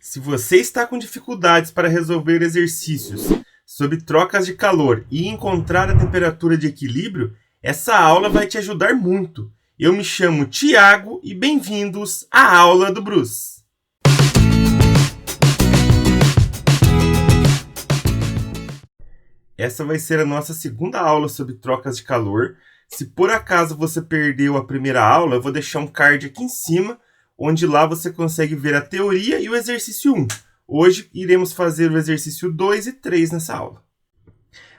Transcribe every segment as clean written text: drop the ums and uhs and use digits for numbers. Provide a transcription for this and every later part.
Se você está com dificuldades para resolver exercícios sobre trocas de calor e encontrar a temperatura de equilíbrio, essa aula vai te ajudar muito. Eu me chamo Tiago e bem-vindos à aula do Bruce. Essa vai ser a nossa segunda aula sobre trocas de calor. Se por acaso você perdeu a primeira aula, eu vou deixar um card aqui em cima, onde lá você consegue ver a teoria e o exercício 1. Hoje iremos fazer o exercício 2 e 3 nessa aula.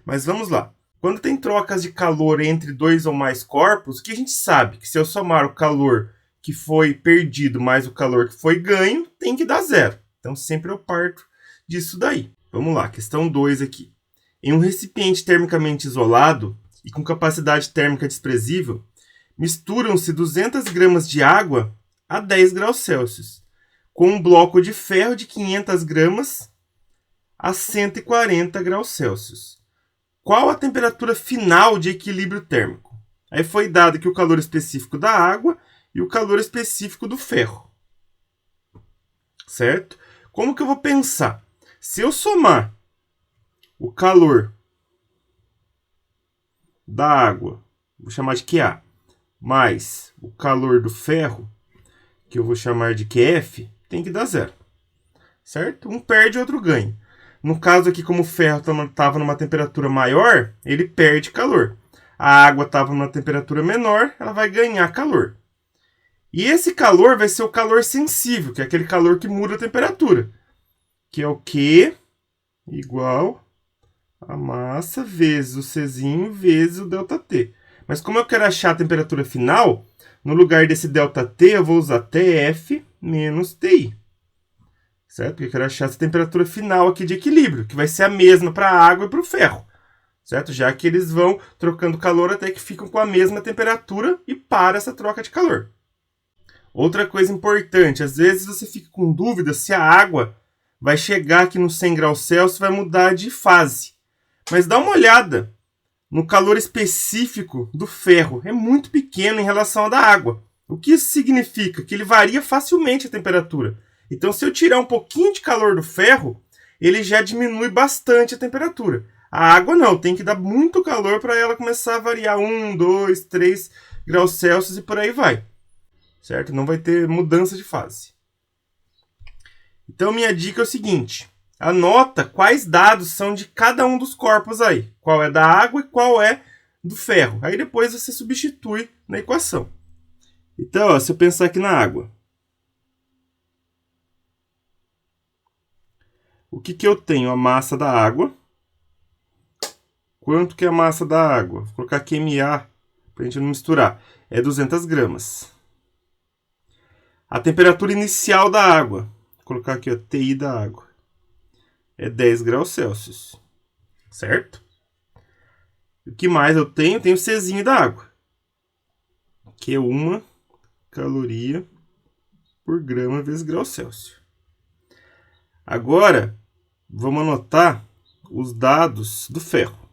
Mas vamos lá. Quando tem trocas de calor entre dois ou mais corpos, o que a gente sabe? Que se eu somar o calor que foi perdido mais o calor que foi ganho, tem que dar zero. Então sempre eu parto disso daí. Vamos lá, questão 2 aqui. Em um recipiente termicamente isolado e com capacidade térmica desprezível, misturam-se 200 gramas de água a 10 graus Celsius, com um bloco de ferro de 500 gramas a 140 graus Celsius. Qual a temperatura final de equilíbrio térmico? Aí foi dado que o calor específico da água e o calor específico do ferro. Certo? Como que eu vou pensar? Se eu somar o calor da água, vou chamar de QA, mais o calor do ferro, que eu vou chamar de QF, tem que dar zero. Certo? Um perde, outro ganha. No caso aqui, como o ferro estava numa temperatura maior, ele perde calor. A água estava numa temperatura menor, ela vai ganhar calor. E esse calor vai ser o calor sensível, que é aquele calor que muda a temperatura. Que é o Q igual a massa vezes o Czinho vezes o ΔT. Mas como eu quero achar a temperatura final, no lugar desse ΔT eu vou usar TF menos TI. Certo? Porque eu quero achar essa temperatura final aqui de equilíbrio, que vai ser a mesma para a água e para o ferro. Certo? Já que eles vão trocando calor até que ficam com a mesma temperatura e para essa troca de calor. Outra coisa importante, às vezes você fica com dúvida se a água vai chegar aqui nos 100 graus Celsius e vai mudar de fase. Mas dá uma olhada no calor específico do ferro. É muito pequeno em relação ao da água. O que isso significa? Que ele varia facilmente a temperatura. Então, se eu tirar um pouquinho de calor do ferro, ele já diminui bastante a temperatura. A água não, tem que dar muito calor para ela começar a variar 1, 2, 3 graus Celsius e por aí vai. Certo? Não vai ter mudança de fase. Então, minha dica é o seguinte. Anota quais dados são de cada um dos corpos aí. Qual é da água e qual é do ferro. Aí depois você substitui na equação. Então, ó, se eu pensar aqui na água. O que eu tenho? A massa da água. Quanto que é a massa da água? Vou colocar aqui MA para a gente não misturar. É 200 gramas. A temperatura inicial da água. Vou colocar aqui, ó, TI da água. É 10 graus Celsius. Certo? O que mais eu tenho? Tenho o Czinho da água. Que é 1 caloria por grama vezes grau Celsius. Agora, vamos anotar os dados do ferro.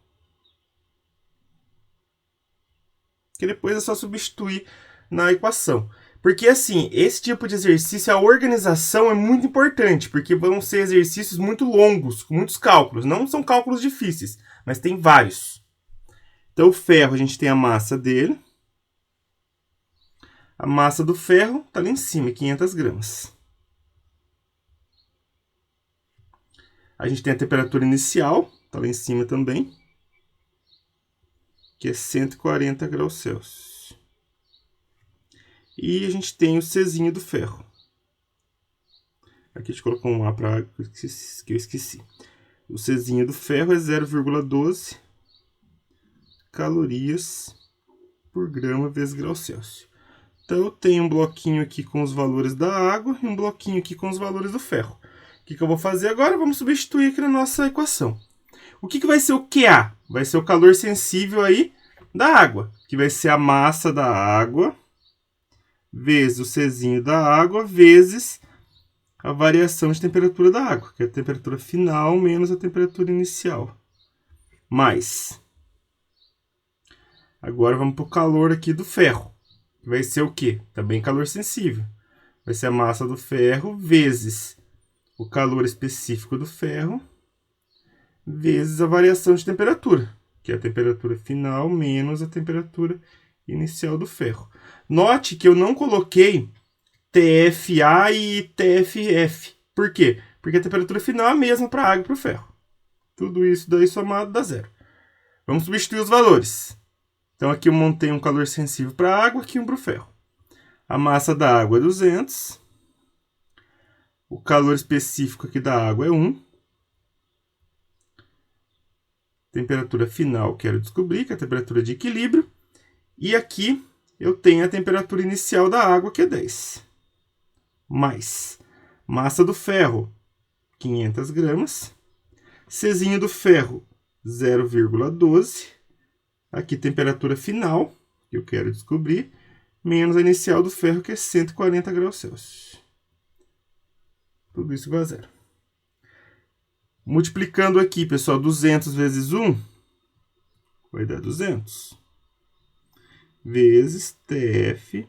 Que depois é só substituir na equação. Porque, assim, esse tipo de exercício, a organização é muito importante, porque vão ser exercícios muito longos, com muitos cálculos. Não são cálculos difíceis, mas tem vários. Então, o ferro, a gente tem a massa dele. A massa do ferro está ali em cima, 500 gramas. A gente tem a temperatura inicial, está lá em cima também, que é 140 graus Celsius. E a gente tem o Czinho do ferro. Aqui a gente colocou um A para água que eu esqueci. O Czinho do ferro é 0,12 calorias por grama vezes grau Celsius. Então eu tenho um bloquinho aqui com os valores da água e um bloquinho aqui com os valores do ferro. O que eu vou fazer agora? Vamos substituir aqui na nossa equação. O que vai ser o QA? Vai ser o calor sensível aí da água, que vai ser a massa da água vezes o Czinho da água, vezes a variação de temperatura da água, que é a temperatura final menos a temperatura inicial. Mais. Agora vamos para o calor aqui do ferro. Que vai ser o quê? Também calor sensível. Vai ser a massa do ferro vezes o calor específico do ferro vezes a variação de temperatura, que é a temperatura final menos a temperatura inicial do ferro. Note que eu não coloquei TFA e TFF. Por quê? Porque a temperatura final é a mesma para a água e para o ferro. Tudo isso daí somado dá zero. Vamos substituir os valores. Então aqui eu montei um calor sensível para a água, aqui um para o ferro. A massa da água é 200. O calor específico aqui da água é 1. Temperatura final quero descobrir, que é a temperatura de equilíbrio. E aqui eu tenho a temperatura inicial da água, que é 10. Mais massa do ferro, 500 gramas. Czinho do ferro, 0,12. Aqui temperatura final, que eu quero descobrir, menos a inicial do ferro, que é 140 graus Celsius. Tudo isso igual a zero. Multiplicando aqui, pessoal, 200 vezes 1, vai dar 200. Vezes TF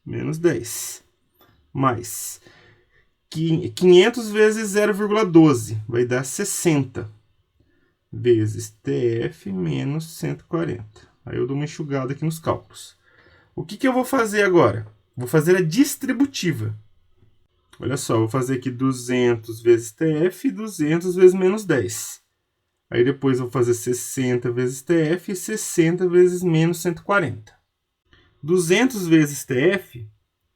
menos 10. Mais 500 vezes 0,12, vai dar 60. Vezes TF menos 140. Aí eu dou uma enxugada aqui nos cálculos. O que eu vou fazer agora? Vou fazer a distributiva. Olha só, vou fazer aqui 200 vezes TF e 200 vezes menos 10. Aí depois eu vou fazer 60 vezes TF e 60 vezes menos 140. 200 vezes TF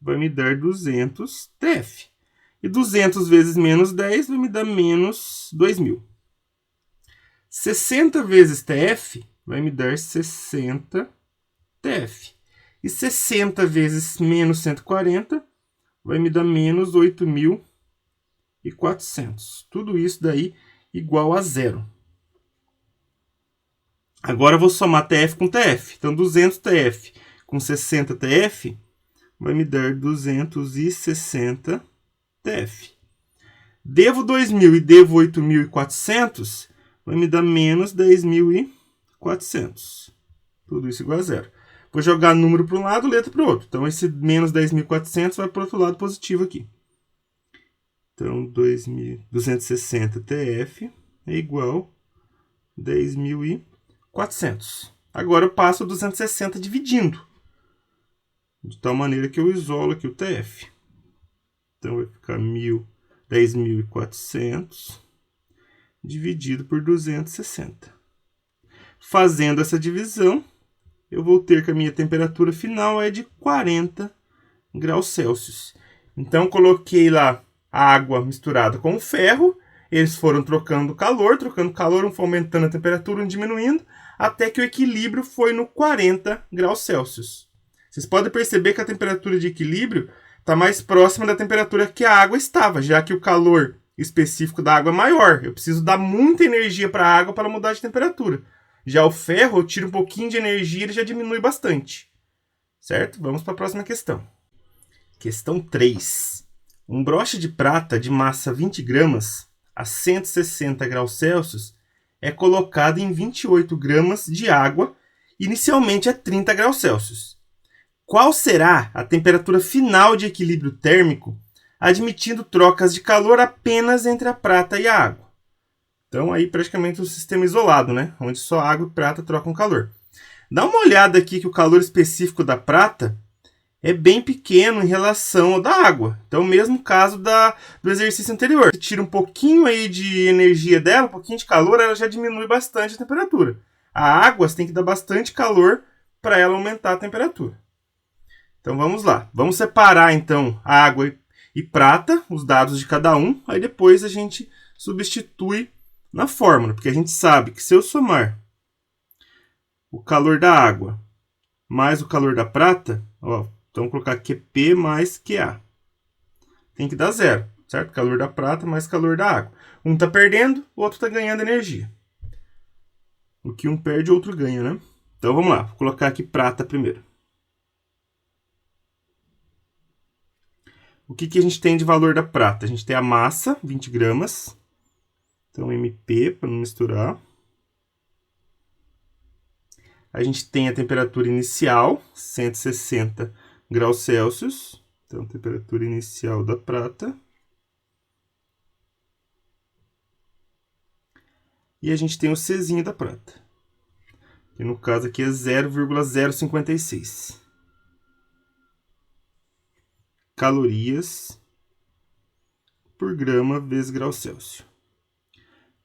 vai me dar 200 TF. E 200 vezes menos 10 vai me dar menos 2.000. 60 vezes TF vai me dar 60 TF. E 60 vezes menos 140 vai me dar menos 8.400. Tudo isso daí igual a zero. Agora eu vou somar TF com TF. Então 200 TF com 60 TF vai me dar 260 TF. Devo 2.000 e devo 8.400, vai me dar menos 10.400. Tudo isso igual a zero. Vou jogar número para um lado, letra para o outro. Então, esse menos 10.400 vai para o outro lado positivo aqui. Então, 260 TF é igual a 10.400. Agora eu passo o 260 dividindo. De tal maneira que eu isolo aqui o TF. Então, vai ficar 10.400 dividido por 260. Fazendo essa divisão, eu vou ter que a minha temperatura final é de 40 graus Celsius. Então, coloquei lá a água misturada com o ferro. Eles foram trocando calor, um foi aumentando a temperatura, um diminuindo, até que o equilíbrio foi no 40 graus Celsius. Vocês podem perceber que a temperatura de equilíbrio está mais próxima da temperatura que a água estava, já que o calor específico da água é maior. Eu preciso dar muita energia para a água para mudar de temperatura. Já o ferro, eu tiro um pouquinho de energia e ele já diminui bastante. Certo? Vamos para a próxima questão. Questão 3. Um broche de prata de massa 20 gramas a 160 graus Celsius é colocado em 28 gramas de água, inicialmente a 30 graus Celsius. Qual será a temperatura final de equilíbrio térmico, admitindo trocas de calor apenas entre a prata e a água? Então, aí praticamente um sistema isolado, né? Onde só água e prata trocam calor. Dá uma olhada aqui que o calor específico da prata é bem pequeno em relação ao da água. Então, o mesmo caso do exercício anterior. Você tira um pouquinho aí de energia dela, um pouquinho de calor, ela já diminui bastante a temperatura. A água, você tem que dar bastante calor para ela aumentar a temperatura. Então, vamos lá. Vamos separar, então, a água e prata, os dados de cada um. Aí, depois, a gente substitui na fórmula. Porque a gente sabe que se eu somar o calor da água mais o calor da prata, ó, então, vou colocar QP mais QA. Tem que dar zero, certo? Calor da prata mais calor da água. Um está perdendo, o outro está ganhando energia. O que um perde, o outro ganha, né? Então, vamos lá. Vou colocar aqui prata primeiro. O que a gente tem de valor da prata? A gente tem a massa, 20 gramas. Então, MP, para não misturar. A gente tem a temperatura inicial, 160 graus Celsius. Então, temperatura inicial da prata. E a gente tem o Czinho da prata. Que no caso aqui é 0,056 calorias por grama vezes grau Celsius.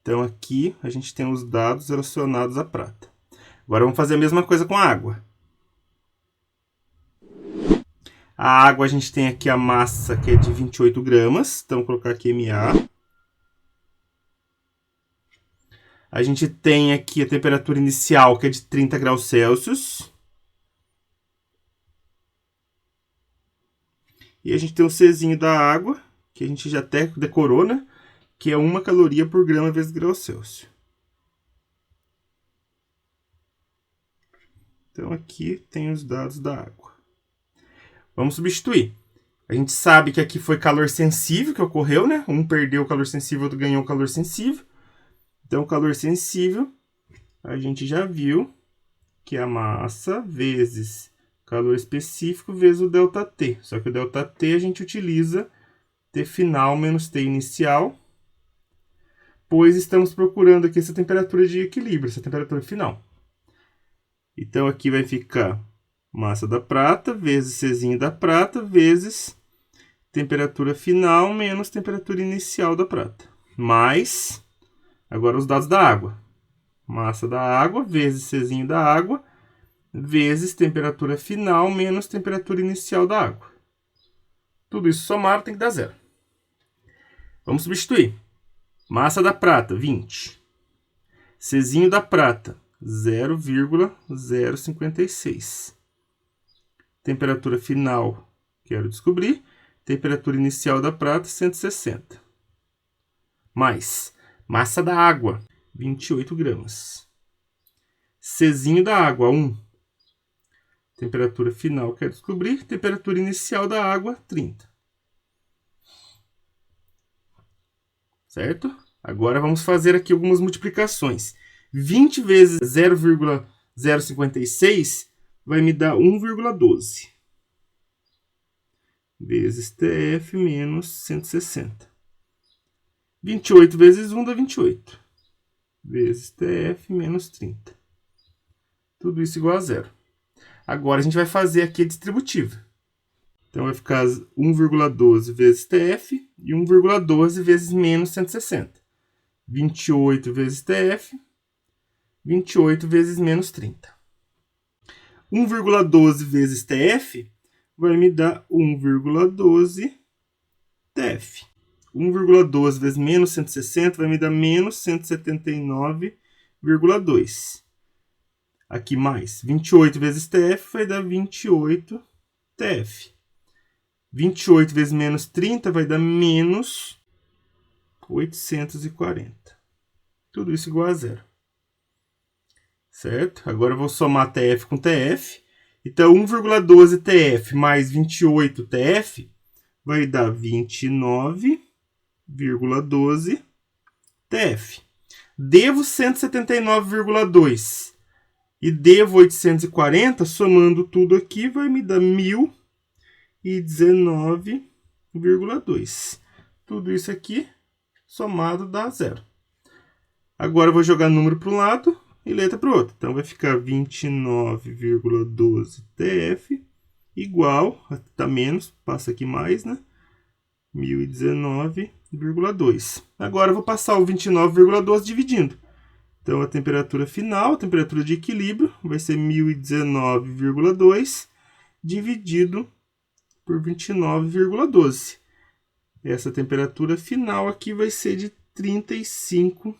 Então aqui a gente tem os dados relacionados à prata. Agora vamos fazer a mesma coisa com a água. A água a gente tem aqui a massa que é de 28 gramas. Então vou colocar aqui MA. A gente tem aqui a temperatura inicial que é de 30 graus Celsius. E a gente tem o Czinho da água, que a gente já até decorou, né? Que é 1 caloria por grama vezes grau Celsius. Então aqui tem os dados da água. Vamos substituir. A gente sabe que aqui foi calor sensível que ocorreu, né? Um perdeu o calor sensível, outro ganhou o calor sensível. Então, o calor sensível, a gente já viu que é a massa vezes calor específico vezes o ΔT. Só que o ΔT a gente utiliza T final menos T inicial, pois estamos procurando aqui essa temperatura de equilíbrio, essa temperatura final. Então, aqui vai ficar massa da prata vezes Czinho da prata vezes temperatura final menos temperatura inicial da prata. Mais, agora os dados da água. Massa da água vezes Czinho da água vezes temperatura final menos temperatura inicial da água. Tudo isso somado tem que dar 0. Vamos substituir. Massa da prata, 20. Czinho da prata, 0,056. Temperatura final, quero descobrir. Temperatura inicial da prata, 160. Mais massa da água, 28 gramas. Czinho da água, 1. Temperatura final, quero descobrir. Temperatura inicial da água, 30. Certo? Agora vamos fazer aqui algumas multiplicações. 20 vezes 0,056 vai me dar 1,12. Vezes TF menos 160. 28 vezes 1 dá 28. Vezes TF menos 30. Tudo isso igual a 0. Agora a gente vai fazer aqui a distributiva. Então vai ficar 1,12 vezes TF e 1,12 vezes menos 160. 28 vezes TF, 28 vezes menos 30. 1,12 vezes TF vai me dar 1,12 TF. 1,12 vezes menos 160 vai me dar menos 179,2. Aqui mais. 28 vezes TF vai dar 28 TF. 28 vezes menos 30 vai dar menos 840. Tudo isso igual a 0. Certo? Agora eu vou somar TF com TF. Então, 1,12 TF mais 28 TF vai dar 29,12 TF. Devo 179,2 e devo 840, somando tudo aqui, vai me dar 1019,2. Tudo isso aqui, somado, dá 0. Agora eu vou jogar número para um lado e letra para o outro. Então, vai ficar 29,12 TF igual, está menos, passa aqui mais, né? 1019,2. Agora eu vou passar o 29,12 dividindo. Então, a temperatura final, a temperatura de equilíbrio, vai ser 1019,2 dividido por 29,12. Essa temperatura final aqui vai ser de 35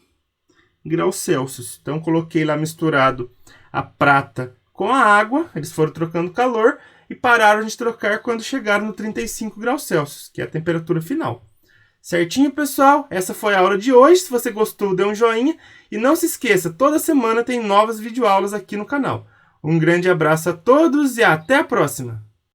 graus Celsius. Então, coloquei lá misturado a prata com a água, eles foram trocando calor e pararam de trocar quando chegaram no 35 graus Celsius, que é a temperatura final. Certinho, pessoal? Essa foi a aula de hoje. Se você gostou, dê um joinha. E não se esqueça, toda semana tem novas videoaulas aqui no canal. Um grande abraço a todos e até a próxima!